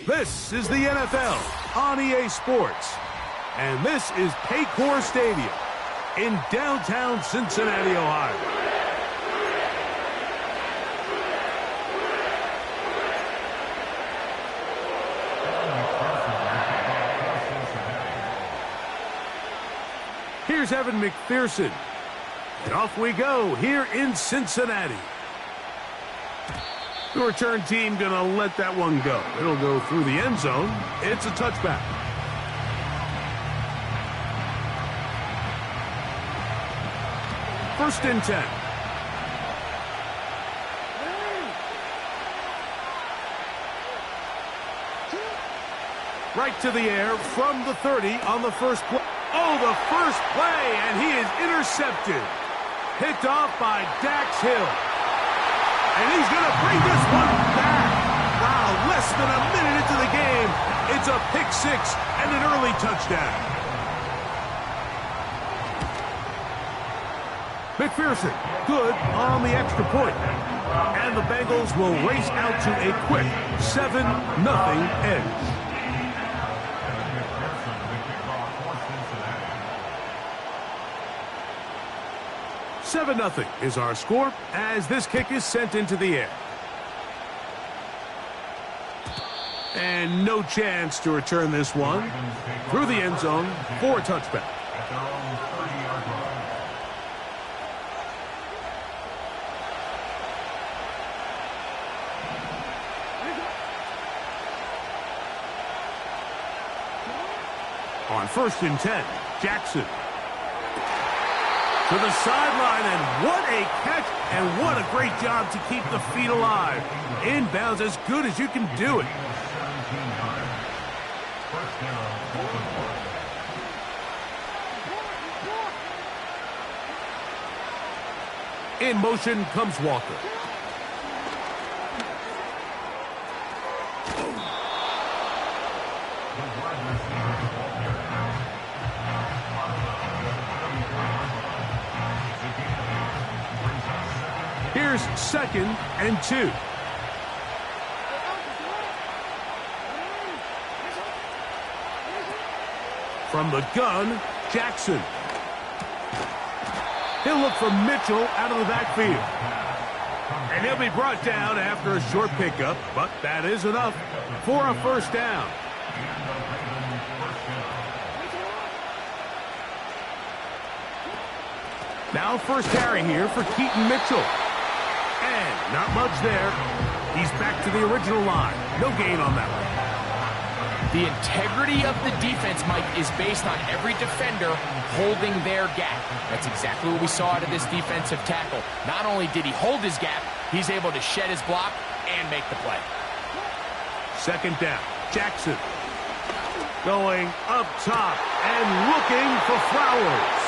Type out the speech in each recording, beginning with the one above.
This is the NFL on EA Sports, and this is Paycor Stadium in downtown Cincinnati, Ohio. Here's Evan McPherson, and off we go here in Cincinnati. The return team going to let that one go. It'll go through the end zone. It's a touchback. First and 10. Right to the air from the 30 on the first play. Oh, the first play, and he is intercepted. Picked off by Dax Hill. And he's going to bring this one back. Wow, less than a minute into the game. It's a pick six and an early touchdown. McPherson, good on the extra point. And the Bengals will race out to a quick 7-0 edge. 7-0 is our score as this kick is sent into the air. And no chance to return this one through the end zone for a touchback. On first and 10, Jackson. To the sideline, and what a catch, and what a great job to keep the feet alive. Inbounds as good as you can do it. In motion comes Walker. Here's second and 2. From the gun, Jackson. He'll look for Mitchell out of the backfield. And he'll be brought down after a short pickup, but that is enough for a first down. Now first carry here for Keaton Mitchell. And not much there. He's back to the original line. No gain on that one. The integrity of the defense, Mike, is based on every defender holding their gap. That's exactly what we saw out of this defensive tackle. Not only did he hold his gap, he's able to shed his block and make the play. Second down, Jackson. Going up top and looking for Flowers.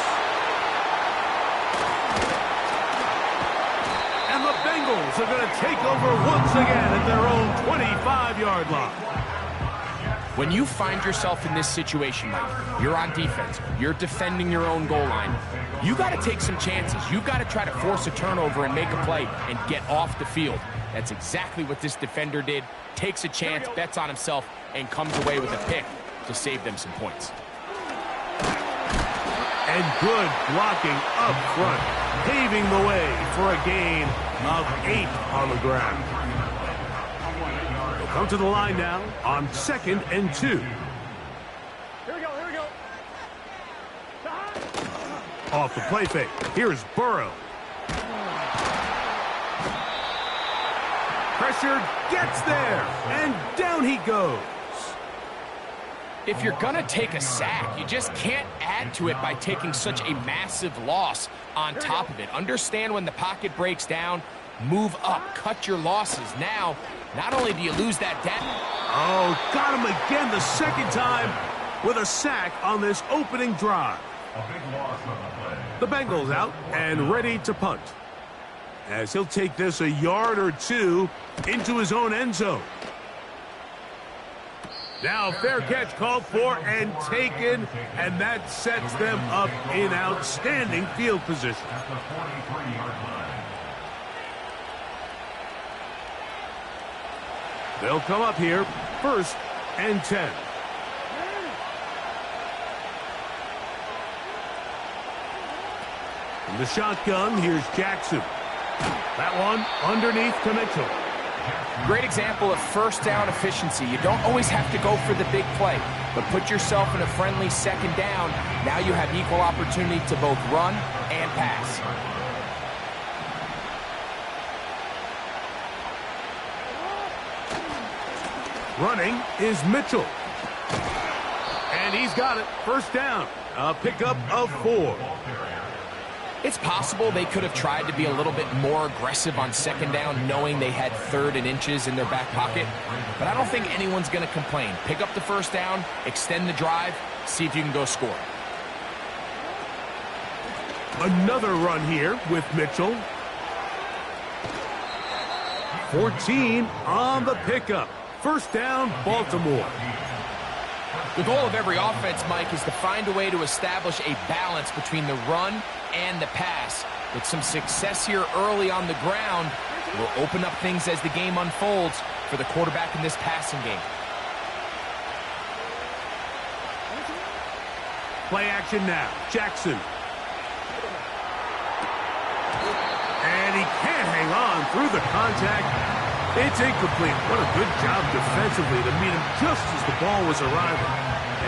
And the Bengals are going to take over once again at their own 25-yard line. When you find yourself in this situation, Mike, you're on defense, you're defending your own goal line, you got to take some chances. You got to try to force a turnover and make a play and get off the field. That's exactly what this defender did. Takes a chance, bets on himself, and comes away with a pick to save them some points. And good blocking up front, paving the way for a gain of 8 on the ground. They'll come to the line now on second and 2. Here we go. Off the play fake, here's Burrow. Pressure gets there, and down he goes. If you're going to take a sack, you just can't add to it by taking such a massive loss on top of it. Understand when the pocket breaks down, move up, cut your losses. Now, not only do you lose that down. Oh, got him again the second time with a sack on this opening drive. The Bengals out and ready to punt, as he'll take this a yard or two into his own end zone. Now fair catch called for and taken, and that sets them up in outstanding field position. They'll come up here, 1st and 10. In the shotgun, here's Jackson. That one underneath to Mitchell. Great example of first down efficiency. You don't always have to go for the big play, but put yourself in a friendly 2nd down. Now you have equal opportunity to both run and pass. Running is Mitchell. And he's got it. 1st down. A pickup of 4. It's possible they could have tried to be a little bit more aggressive on 2nd down, knowing they had 3rd and inches in their back pocket. But I don't think anyone's going to complain. Pick up the 1st down, extend the drive, see if you can go score. Another run here with Mitchell. 14 on the pickup. 1st down, Baltimore. The goal of every offense, Mike, is to find a way to establish a balance between the run and the pass. With some success here early on the ground, will open up things as the game unfolds for the quarterback in this passing game. Play action now. Jackson. And he can't hang on through the contact. It's incomplete. What a good job defensively to meet him just as the ball was arriving.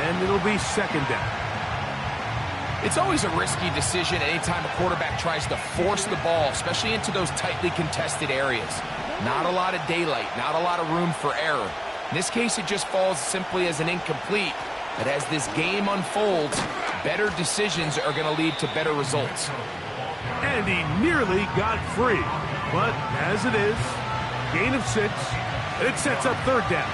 And it'll be 2nd down. It's always a risky decision anytime a quarterback tries to force the ball, especially into those tightly contested areas. Not a lot of daylight, not a lot of room for error. In this case, it just falls simply as an incomplete. But as this game unfolds, better decisions are going to lead to better results. And he nearly got free. But as it is, gain of 6. It sets up 3rd down.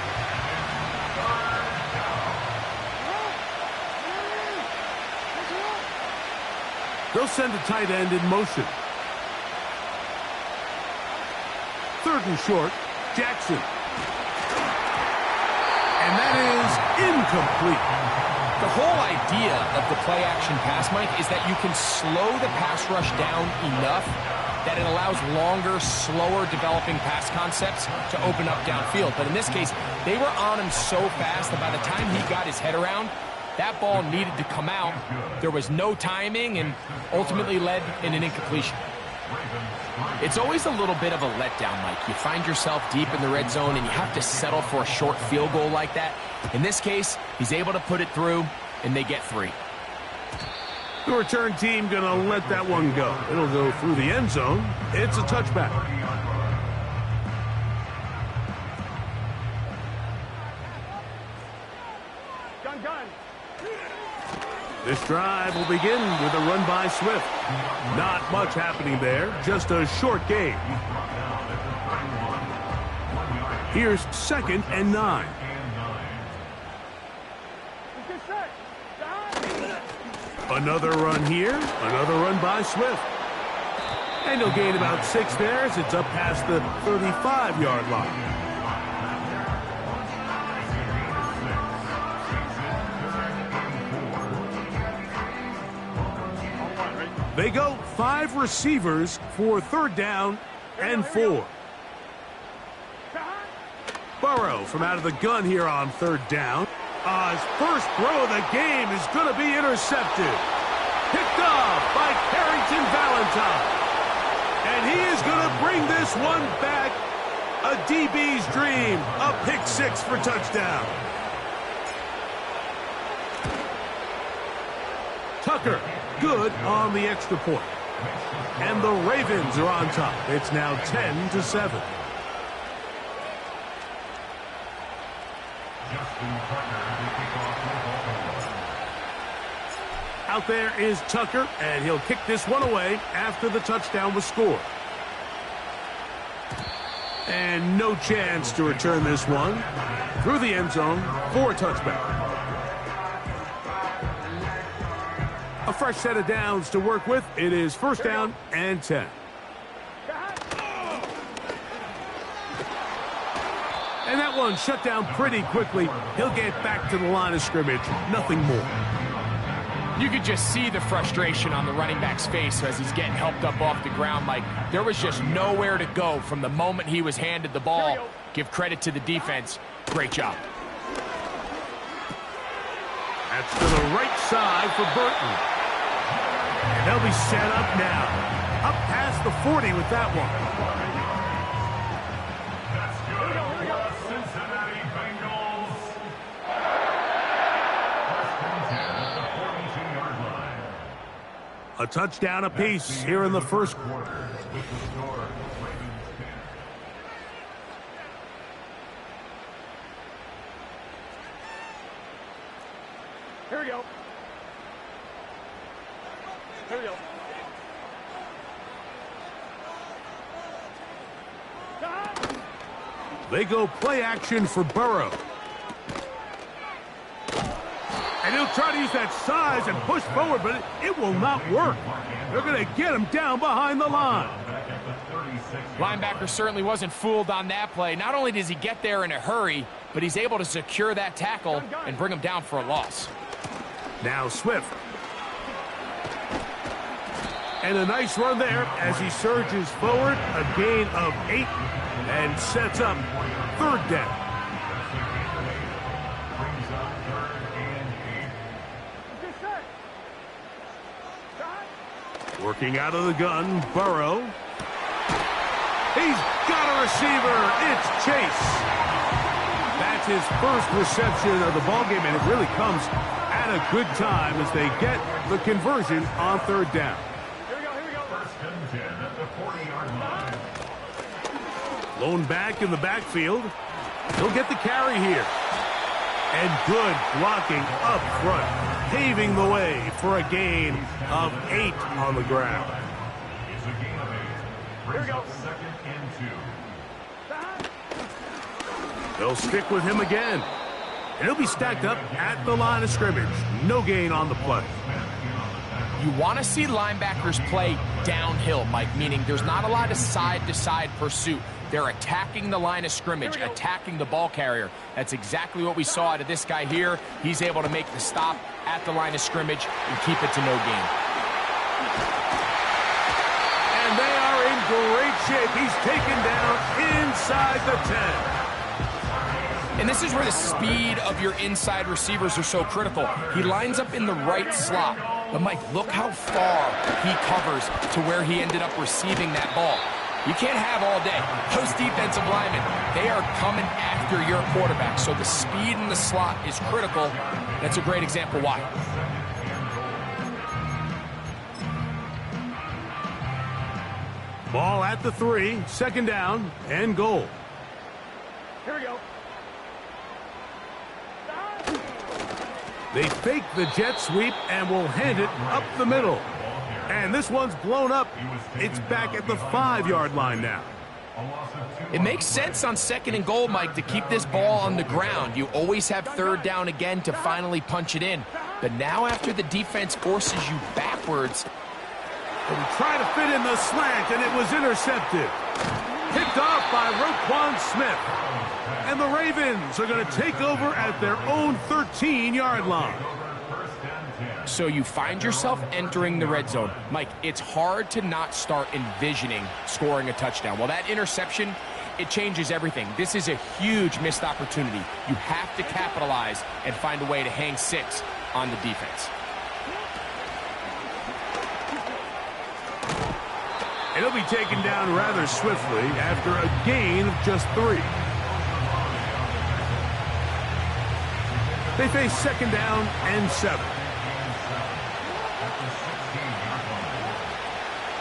They'll send a tight end in motion. 3rd and short, Jackson. And that is incomplete. The whole idea of the play-action pass, Mike, is that you can slow the pass rush down enough that it allows longer, slower developing pass concepts to open up downfield. But in this case, they were on him so fast that by the time he got his head around, that ball needed to come out. There was no timing and ultimately led in an incompletion. It's always a little bit of a letdown, Mike. You find yourself deep in the red zone and you have to settle for a short field goal like that. In this case, he's able to put it through and they get 3. The return team going to let that one go. It'll go through the end zone. It's a touchback. Gun. This drive will begin with a run by Swift. Not much happening there, just a short gain. Here's 2nd and 9. Another run here, another run by Swift. And he'll gain about 6 there as it's up past the 35-yard line. They go 5 receivers for 3rd down and 4. Burrow from out of the gun here on 3rd down. His first throw of the game is going to be intercepted. Picked off by Carrington Valentine. And he is going to bring this one back. A DB's dream. A pick 6 for touchdown. Tucker, good on the extra point. And the Ravens are on top. It's now 10-7. Out there is Tucker, and he'll kick this one away after the touchdown was scored. And no chance to return this one through the end zone for a touchback. A fresh set of downs to work with. It is first down and 10. And that one shut down pretty quickly. He'll get back to the line of scrimmage. Nothing more. You could just see the frustration on the running back's face as he's getting helped up off the ground. Like, there was just nowhere to go from the moment he was handed the ball. Give credit to the defense. Great job. That's to the right side for Burton. And they'll be set up now. Up past the 40 with that one. Cincinnati Bengals. A touchdown apiece here in the first quarter. Here we go. Here we go. They go play action for Burrow. And he'll try to use that size and push forward, but it will not work. They're going to get him down behind the line. Linebacker certainly wasn't fooled on that play. Not only does he get there in a hurry, but he's able to secure that tackle and bring him down for a loss. Now Swift. And a nice run there as he surges forward. A gain of 8 and sets up third down. Working out of the gun, Burrow. He's got a receiver. It's Chase. That's his first reception of the ballgame, and it really comes at a good time as they get the conversion on third down. Here we go, here we go. First and 10 at the 40-yard line. Lone back in the backfield. He'll get the carry here. And good blocking up front, paving the way for a gain of 8 on the ground. It's a gain of 8. Brings up second and 2. They'll stick with him again. And he'll be stacked up at the line of scrimmage. No gain on the play. You want to see linebackers play downhill, Mike, meaning there's not a lot of side-to-side pursuit. They're attacking the line of scrimmage, attacking the ball carrier. That's exactly what we saw out of this guy here. He's able to make the stop at the line of scrimmage and keep it to no gain. And they are in great shape. He's taken down inside the 10. And this is where the speed of your inside receivers are so critical. He lines up in the right slot. But, Mike, look how far he covers to where he ended up receiving that ball. You can't have all day. Those defensive linemen, they are coming after your quarterback. So the speed in the slot is critical. That's a great example why. Ball at the 3, second down and goal. Here we go. They fake the jet sweep and will hand it up the middle. And this one's blown up. It's back at the 5-yard line now. It makes sense on second and goal, Mike, to keep this ball on the ground. You always have third down again to finally punch it in. But now after the defense forces you backwards. And try to fit in the slant, and it was intercepted. Picked off by Roquan Smith. And the Ravens are going to take over at their own 13-yard line. So you find yourself entering the red zone. Mike, it's hard to not start envisioning scoring a touchdown. Well, that interception, it changes everything. This is a huge missed opportunity. You have to capitalize and find a way to hang 6 on the defense. And he'll be taken down rather swiftly after a gain of just 3. They face second down and 7.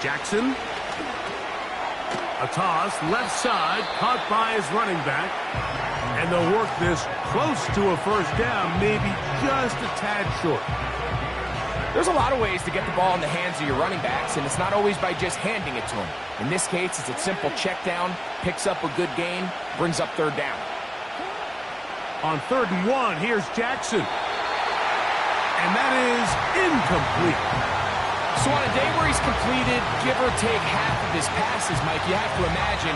Jackson. A toss, left side, caught by his running back. And they'll work this close to a first down, maybe just a tad short. There's a lot of ways to get the ball in the hands of your running backs, and it's not always by just handing it to them. In this case, it's a simple check down, picks up a good gain, brings up third down. On 3rd and 1, here's Jackson. And that is incomplete. So on a day where he's completed, give or take half of his passes, Mike, you have to imagine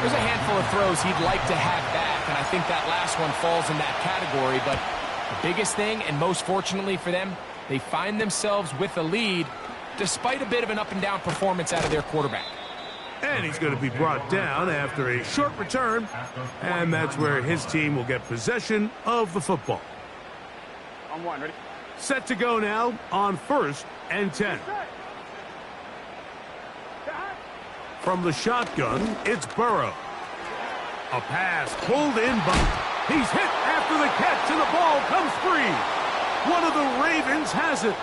there's a handful of throws he'd like to have back, and I think that last one falls in that category. But the biggest thing, and most fortunately for them, they find themselves with a lead despite a bit of an up-and-down performance out of their quarterback. And he's going to be brought down after a short return, and that's where his team will get possession of the football. On one, ready? Set to go now on 1st and 10. From the shotgun, it's Burrow. A pass pulled in, but he's hit after the catch, and the ball comes free. One of the Ravens has it.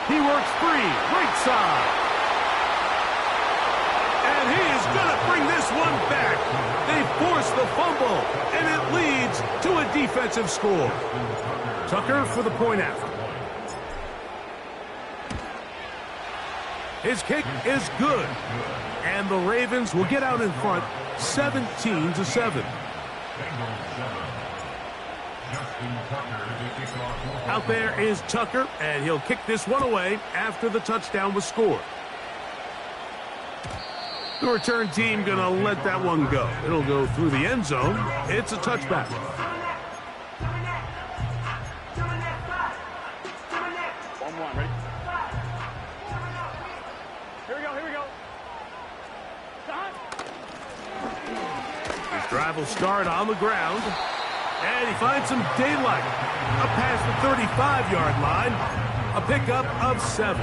He works free, right side. And he is going to bring this one back. They force the fumble, and it leads to a defensive score. Tucker for the point after. His kick is good, and the Ravens will get out in front 17-7. Out there is Tucker, and he'll kick this one away after the touchdown was scored. The return team going to let that one go. It'll go through the end zone. It's a touchback. On one, ready? Here we go, here we go. His drive will start on the ground. And he finds some daylight. A pass the 35-yard line. A pickup of 7.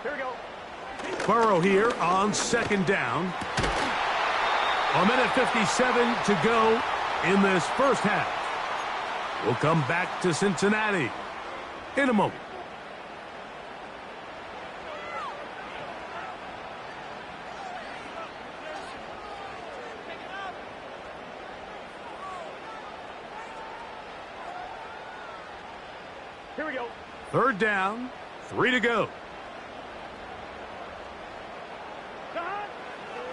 Here we go. Burrow here on 2nd down. A minute 57 to go in this first half. We'll come back to Cincinnati in a moment. Here we go. 3rd down, 3 to go.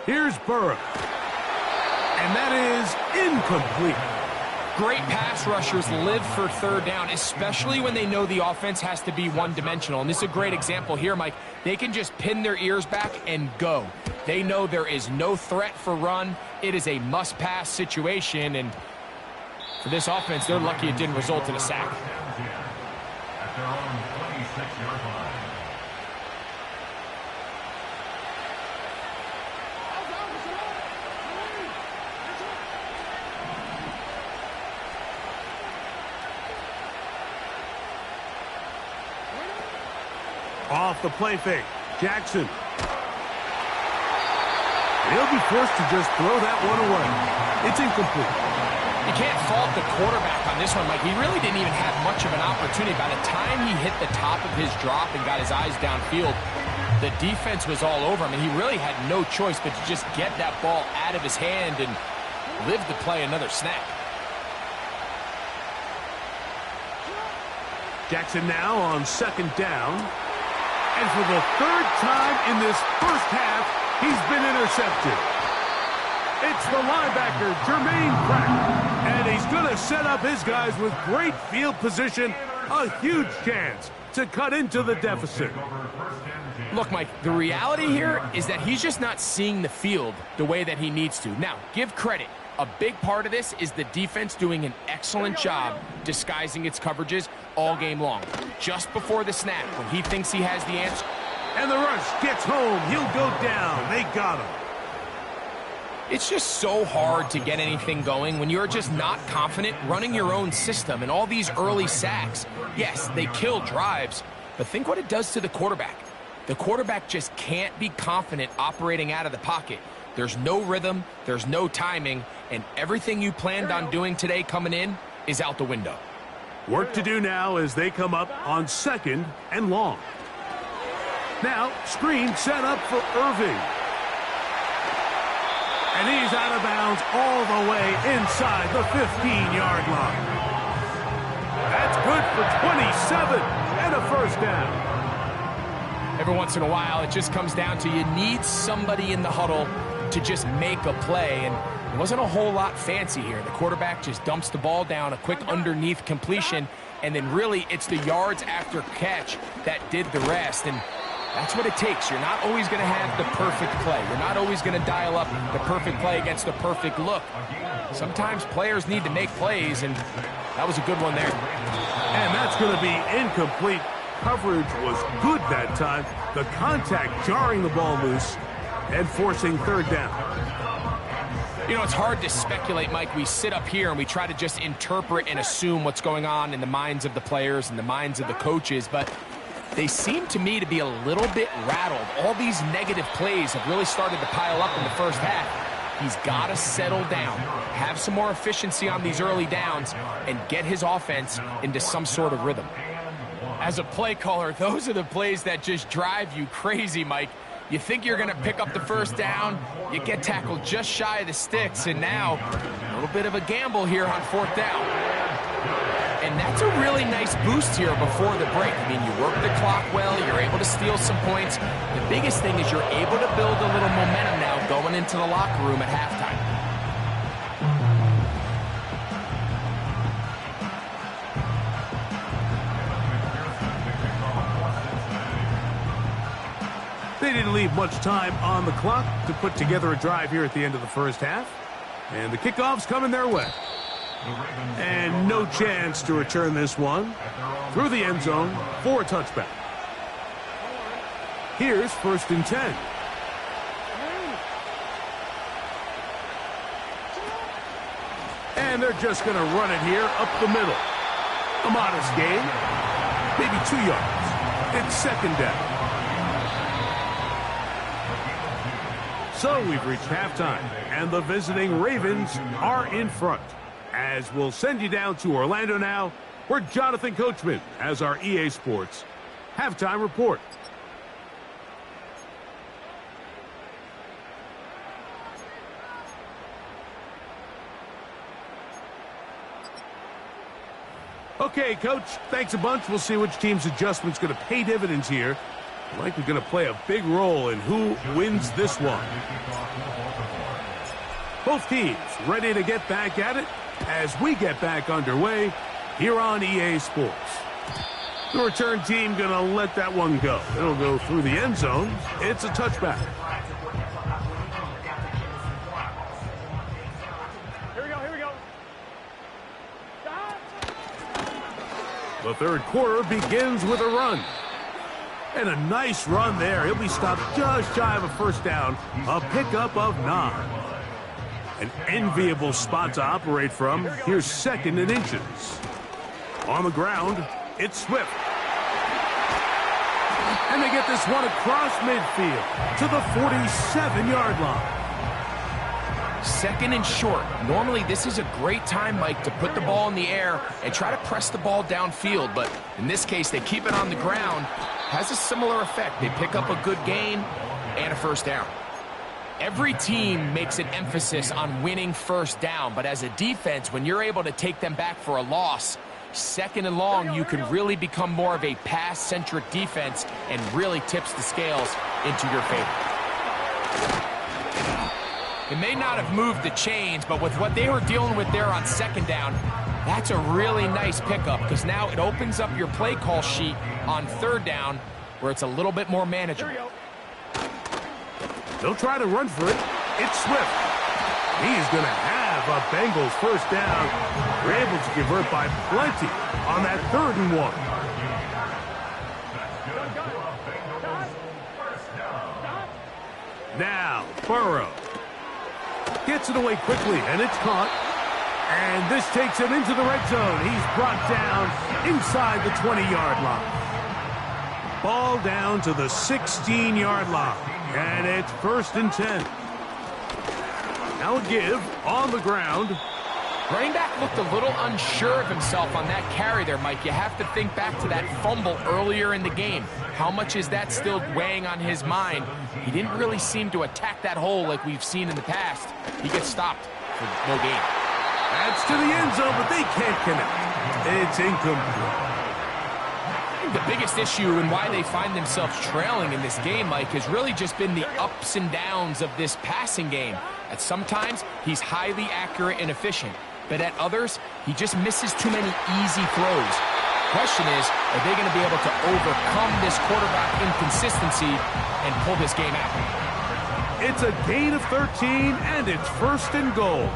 Here's Burrow. And that is incomplete. Great pass rushers live for 3rd down, especially when they know the offense has to be one-dimensional. And this is a great example here, Mike. They can just pin their ears back and go. They know there is no threat for run. It is a must-pass situation. And for this offense, they're lucky it didn't result in a sack. At their own 26-yard line. Off the play fake. Jackson. He'll be forced to just throw that one away. It's incomplete. You can't fault the quarterback on this one, Mike. He really didn't even have much of an opportunity. By the time he hit the top of his drop and got his eyes downfield, the defense was all over him, and he really had no choice but to just get that ball out of his hand and live to play another snap. Jackson now on 2nd down. And for the 3rd time in this first half, he's been intercepted. It's the linebacker, Jermaine Pratt. And he's going to set up his guys with great field position. A huge chance to cut into the deficit. Look, Mike, the reality here is that he's just not seeing the field the way that he needs to. Now, give credit. A big part of this is the defense doing an excellent job disguising its coverages all game long. Just before the snap, when he thinks he has the answer. And the rush gets home. He'll go down. They got him. It's just so hard to get anything going when you're just not confident running your own system. And all these early sacks, yes, they kill drives, but think what it does to the quarterback. The quarterback just can't be confident operating out of the pocket. There's no rhythm, there's no timing, and everything you planned on doing today coming in is out the window. Work to do now as they come up on 2nd and long. Now, screen set up for Irving. And he's out of bounds all the way inside the 15-yard line. That's good for 27 and a 1st down. Every once in a while, it just comes down to you need somebody in the huddle to just make a play. And There wasn't a whole lot fancy here. The quarterback just dumps the ball down, a quick underneath completion, and then really it's the yards after catch that did the rest. And that's what it takes. You're not always going to have the perfect play. You're not always going to dial up the perfect play against the perfect look. Sometimes players need to make plays, and that was a good one there. And that's going to be incomplete. Coverage was good that time. The contact jarring the ball loose and forcing third down. You know, it's hard to speculate, Mike. We sit up here and we try to just interpret and assume what's going on in the minds of the players and the minds of the coaches, but they seem to me to be a little bit rattled. All these negative plays have really started to pile up in the first half. He's got to settle down, have some more efficiency on these early downs, and get his offense into some sort of rhythm. As a play caller, those are the plays that just drive you crazy, Mike. You think you're going to pick up the first down, you get tackled just shy of the sticks, and now a little bit of a gamble here on fourth down. And that's a really nice boost here before the break. I mean, you work the clock well, you're able to steal some points. The biggest thing is you're able to build a little momentum now going into the locker room at halftime. They didn't leave much time on the clock to put together a drive here at the end of the first half. And the kickoff's coming their way. And no chance to return this one through the end zone for a touchback. Here's 1st and 10. And they're just going to run it here up the middle. A modest gain, maybe 2 yards. It's 2nd down. So we've reached halftime, and the visiting Ravens are in front. As we'll send you down to Orlando now, where Jonathan Coachman has our EA Sports halftime report. Okay, Coach, thanks a bunch. We'll see which team's adjustment's going to pay dividends here. Likely going to play a big role in who wins this one. Both teams ready to get back at it as we get back underway here on EA Sports. The return team going to let that one go. It'll go through the end zone. It's a touchback. Here we go. The third quarter begins with a run. And a nice run there. He'll be stopped just shy of a first down. A pickup of 9. An enviable spot to operate from. Here's 2nd and inches. On the ground, it's Swift. And they get this one across midfield to the 47-yard line. 2nd and short. Normally, this is a great time, Mike, to put the ball in the air and try to press the ball downfield. But in this case, they keep it on the ground. Has a similar effect. They pick up a good gain and a first down. Every team makes an emphasis on winning first down, but as a defense, when you're able to take them back for a loss, 2nd and long, you can really become more of a pass-centric defense and really tips the scales into your favor. It may not have moved the chains, but with what they were dealing with there on 2nd down, that's a really nice pickup because now it opens up your play call sheet on 3rd down where it's a little bit more manageable. They'll try to run for it. It's Swift. He's going to have a Bengals first down. They're able to convert by plenty on that 3rd and 1. Now, Burrow gets it away quickly, and it's caught. And this takes him into the red zone. He's brought down inside the 20-yard line. Ball down to the 16-yard line. And it's 1st and 10. Now a give on the ground. Running back looked a little unsure of himself on that carry there, Mike. You have to think back to that fumble earlier in the game. How much is that still weighing on his mind? He didn't really seem to attack that hole like we've seen in the past. He gets stopped for no gain. That's to the end zone, but they can't connect. It's incomplete. the biggest issue and why they find themselves trailing in this game, Mike, has really just been the ups and downs of this passing game. At sometimes, he's highly accurate and efficient, but at others, he just misses too many easy throws. Question is, are they going to be able to overcome this quarterback inconsistency and pull this game out? It's a gain of 13, and it's 1st and goal.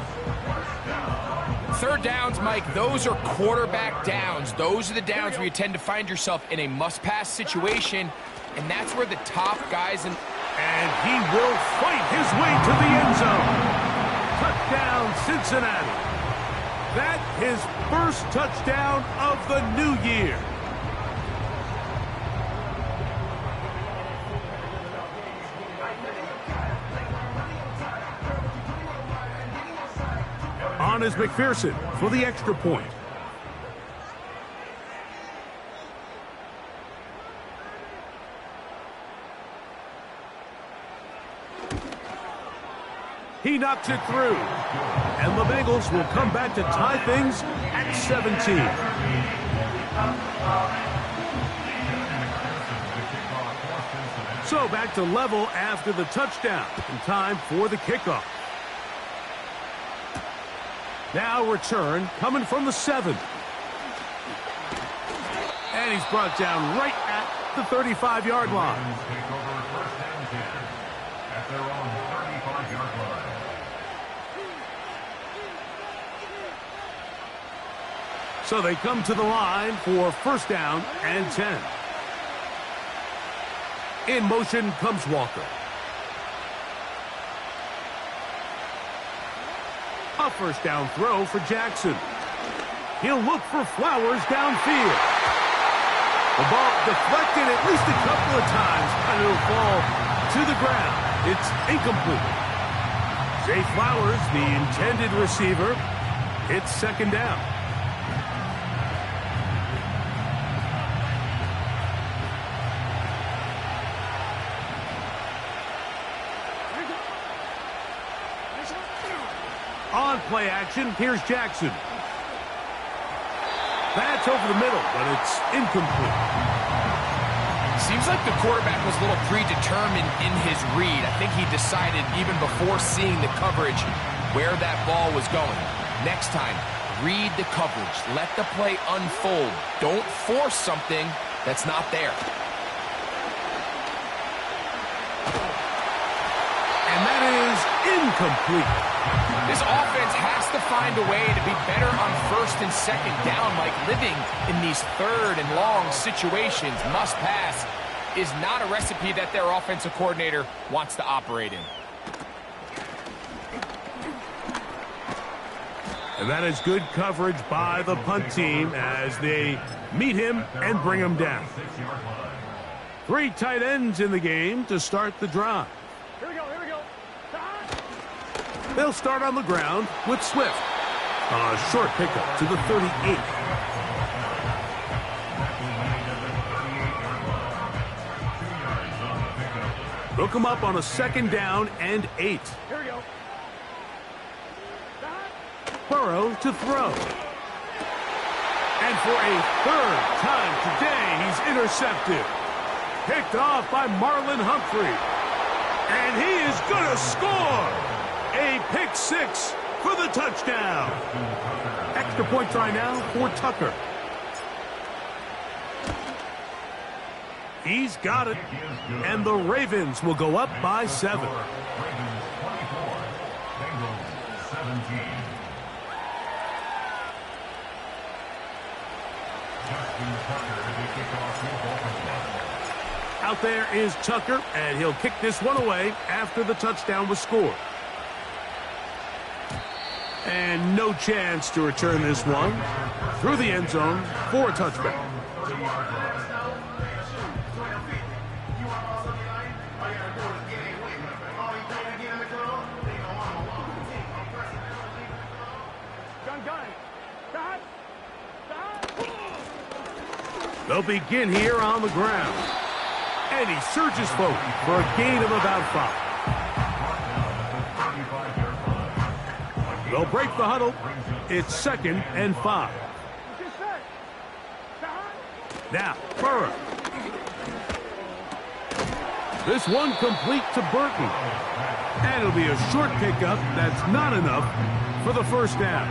Third downs, Mike, those are quarterback downs. Those are the downs where you tend to find yourself in a must-pass situation, and that's where the top guys in... And he will fight his way to the end zone. Touchdown, Cincinnati. That his first touchdown of the new year. On is McPherson for the extra point. He knocks it through. And the Bengals will come back to tie things at 17. So back to level after the touchdown. And time for the kickoff. Now return coming from the 7. And he's brought down right at the 35-yard line. At their own 35-yard line. So they come to the line for 1st down and 10. In motion comes Walker. A 1st down throw for Jackson. He'll look for Flowers downfield. The ball deflected at least a couple of times, and it'll fall to the ground. It's incomplete. Zay Flowers, the intended receiver, it's 2nd down. On play action, here's Jackson. That's over the middle, but it's incomplete. Seems like the quarterback was a little predetermined in his read. I think he decided even before seeing the coverage where that ball was going. Next time, read the coverage. Let the play unfold. Don't force something that's not there. And that is incomplete. This offense has to find a way to be better on 1st and 2nd down, like living in these 3rd and long situations. Must pass is not a recipe that their offensive coordinator wants to operate in. And that is good coverage by the punt team as they meet him and bring him down. 3 tight ends in the game to start the drive. Here we go, here we go. They'll start on the ground with Swift. A short pickup to the 38. Hook him up on a 2nd down and 8. Here we go. Burrow to throw. And for a 3rd time today, he's intercepted. Picked off by Marlon Humphrey. And he is going to score. A pick 6 for the touchdown. Extra point try now for Tucker. He's got it. And the Ravens will go up by 7. Ravens 24, Bengals 17. Out there is Tucker, and he'll kick this one away after the touchdown was scored. And no chance to return this one through the end zone for a touchback. They'll begin here on the ground. And he surges forward for a gain of about 5. They'll break the huddle. It's 2nd and 5. Now, Burrow. This one complete to Burton. And it'll be a short pickup that's not enough for the first down.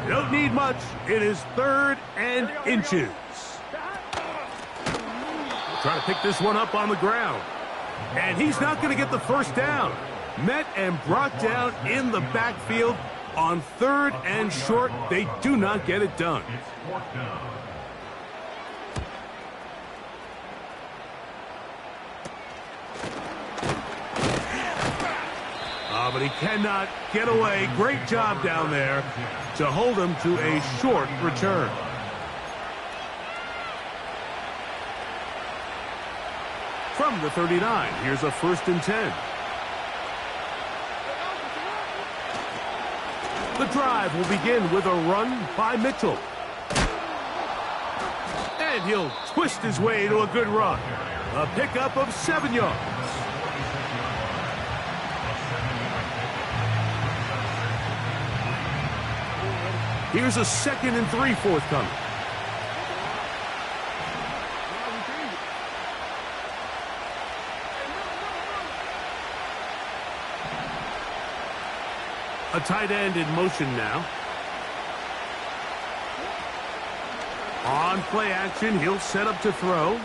You don't need much. It is 3rd and inches. Trying to pick this one up on the ground. And he's not going to get the first down. Met and brought down in the backfield on 3rd and short. They do not get it done. But he cannot get away. Great job down there to hold him to a short return. From the 39, here's a 1st and 10. The drive will begin with a run by Mitchell. And he'll twist his way to a good run. A pickup of 7 yards. Here's a 2nd and 3 forthcoming. A tight end in motion now. On play action, he'll set up to throw.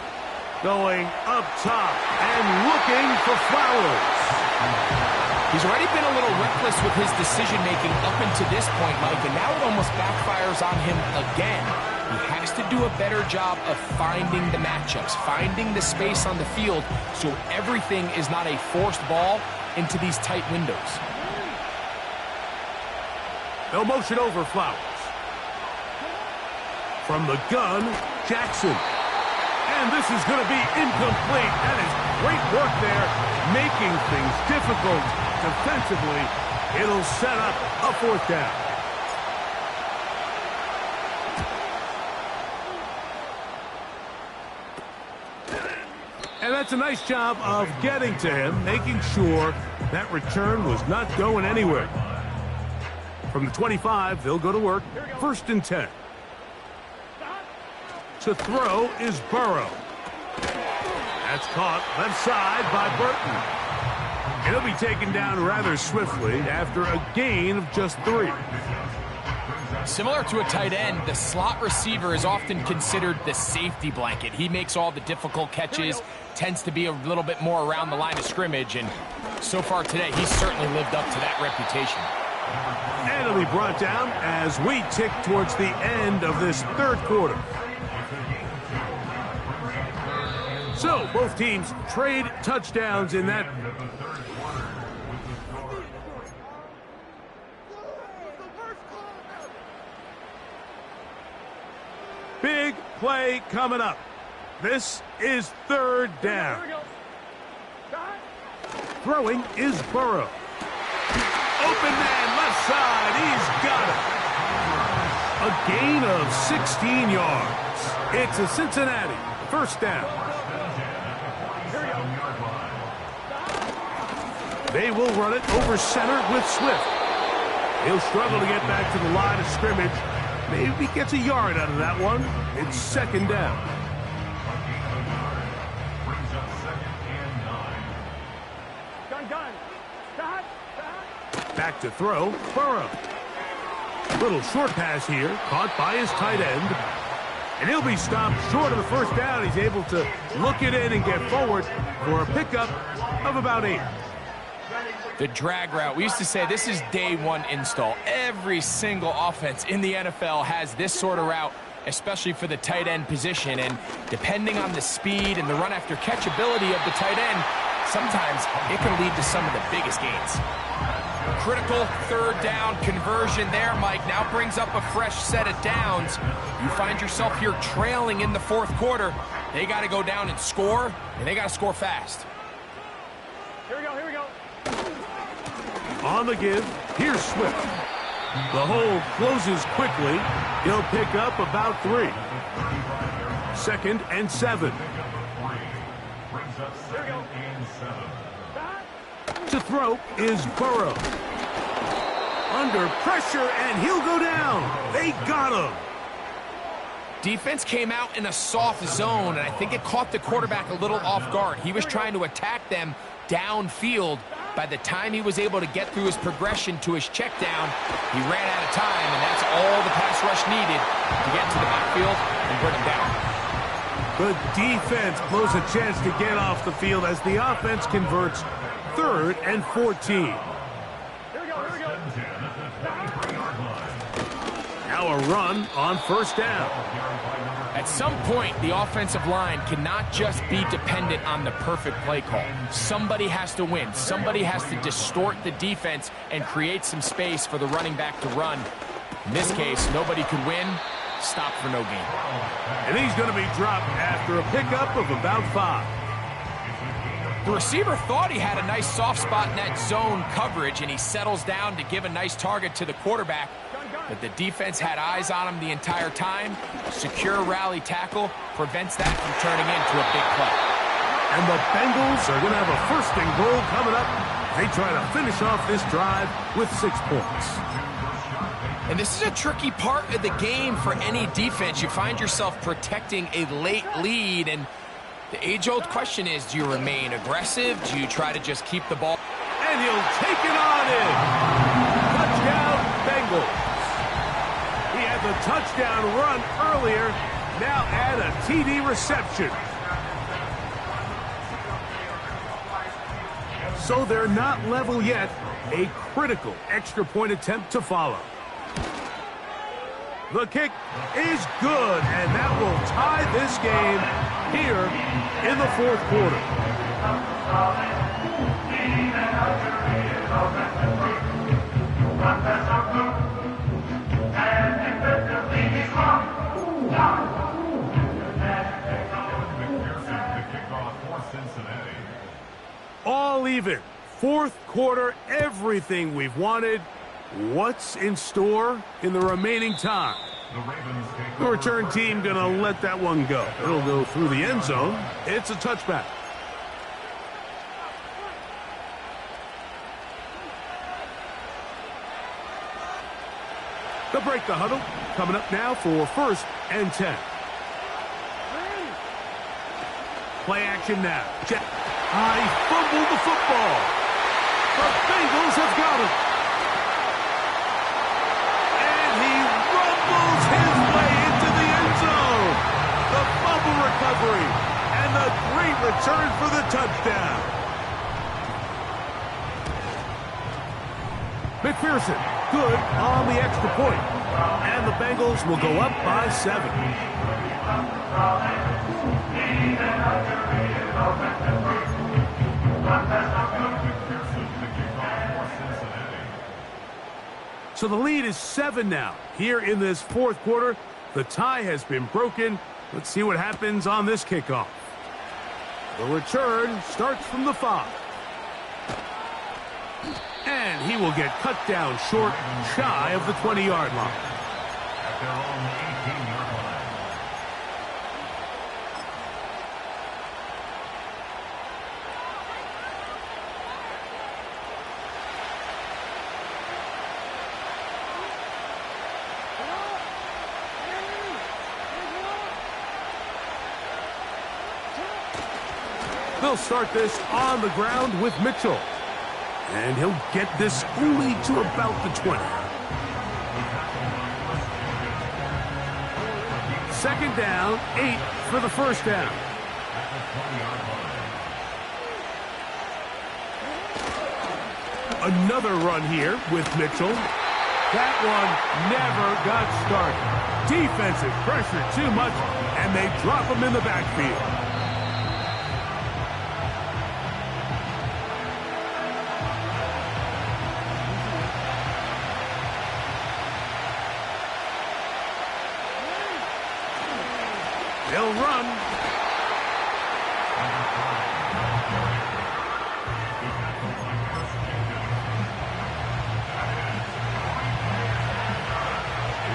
Going up top and looking for Flowers. He's already been a little reckless with his decision-making up until this point, Mike, and now it almost backfires on him again. He has to do a better job of finding the matchups, finding the space on the field, so everything is not a forced ball into these tight windows. They'll motion over Flowers. From the gun, Jackson. And this is going to be incomplete. That is great work there, making things difficult defensively. It'll set up a 4th down. And that's a nice job of getting to him, making sure that return was not going anywhere. From the 25, they'll go to work. 1st and 10. To throw is Burrow. That's caught left side by Burton. And he'll be taken down rather swiftly after a gain of just 3. Similar to a tight end, the slot receiver is often considered the safety blanket. He makes all the difficult catches, tends to be a little bit more around the line of scrimmage, and so far today, he's certainly lived up to that reputation. And it'll be brought down as we tick towards the end of this 3rd quarter. So, both teams trade touchdowns in that. Big play coming up. This is 3rd down. Throwing is Burrow. Open man, left side. He's got it. A gain of 16 yards. It's a Cincinnati 1st down. They will run it over center with Swift. He'll struggle to get back to the line of scrimmage. Maybe gets a yard out of that one. It's 2nd down. Back to throw, Burrow. Little short pass here, caught by his tight end. And he'll be stopped short of the 1st down. He's able to look it in and get forward for a pickup of about 8. The drag route. We used to say this is day 1 install. Every single offense in the NFL has this sort of route, especially for the tight end position. And depending on the speed and the run after catch ability of the tight end, sometimes it can lead to some of the biggest gains. Critical 3rd down conversion there, Mike. Now brings up a fresh set of downs. You find yourself here trailing in the 4th quarter. They got to go down and score, and they got to score fast. Here we go, here we go. On the give, here's Swift. The hole closes quickly. He'll pick up about 3. 2nd and 7. To throw is Burrow. Under pressure, and he'll go down. They got him. Defense came out in a soft zone, and I think it caught the quarterback a little off guard. He was trying to attack them downfield. By the time he was able to get through his progression to his check down, he ran out of time, and that's all the pass rush needed to get to the backfield and bring him down. The defense blows a chance to get off the field as the offense converts 3rd and 14. Here we go. Now a run on 1st down. At some point, the offensive line cannot just be dependent on the perfect play call. Somebody has to win. Somebody has to distort the defense and create some space for the running back to run. In this case, nobody could win. Stop for no gain. And he's going to be dropped after a pickup of about 5. The receiver thought he had a nice soft spot in that zone coverage, and he settles down to give a nice target to the quarterback. But the defense had eyes on him the entire time. Secure rally tackle prevents that from turning into a big play. And the Bengals are going to have a 1st and goal coming up. They try to finish off this drive with 6 points. And this is a tricky part of the game for any defense. You find yourself protecting a late lead, and the age-old question is, do you remain aggressive? Do you try to just keep the ball? And he'll take it on in. Touchdown, Bengals. He had the touchdown run earlier. Now add a TD reception. So they're not level yet. A critical extra point attempt to follow. The kick is good, and that will tie this game here in the 4th quarter. All even. 4th quarter, everything we've wanted. What's in store in the remaining time? The return team going to let that one go. It'll go through the end zone. It's a touchback. They'll break the huddle. Coming up now for 1st and 10. Play action now. He fumbled the football. The Bengals have got it. And he rumbles his way into the end zone. The fumble recovery and the great return for the touchdown. McPherson, good on the extra point. And the Bengals will go up by 7. So the lead is 7 now. Here in this 4th quarter, the tie has been broken. Let's see what happens on this kickoff. The return starts from the 5. And he will get cut down short, shy of the 20-yard line. At their own 18-yard line. They'll start this on the ground with Mitchell. And he'll get this only to about the 20. 2nd down, 8 for the 1st down. Another run here with Mitchell. That one never got started. Defensive pressure too much, and they drop him in the backfield. They'll run.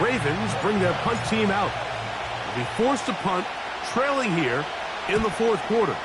Ravens bring their punt team out. They'll be forced to punt, trailing here in the 4th quarter.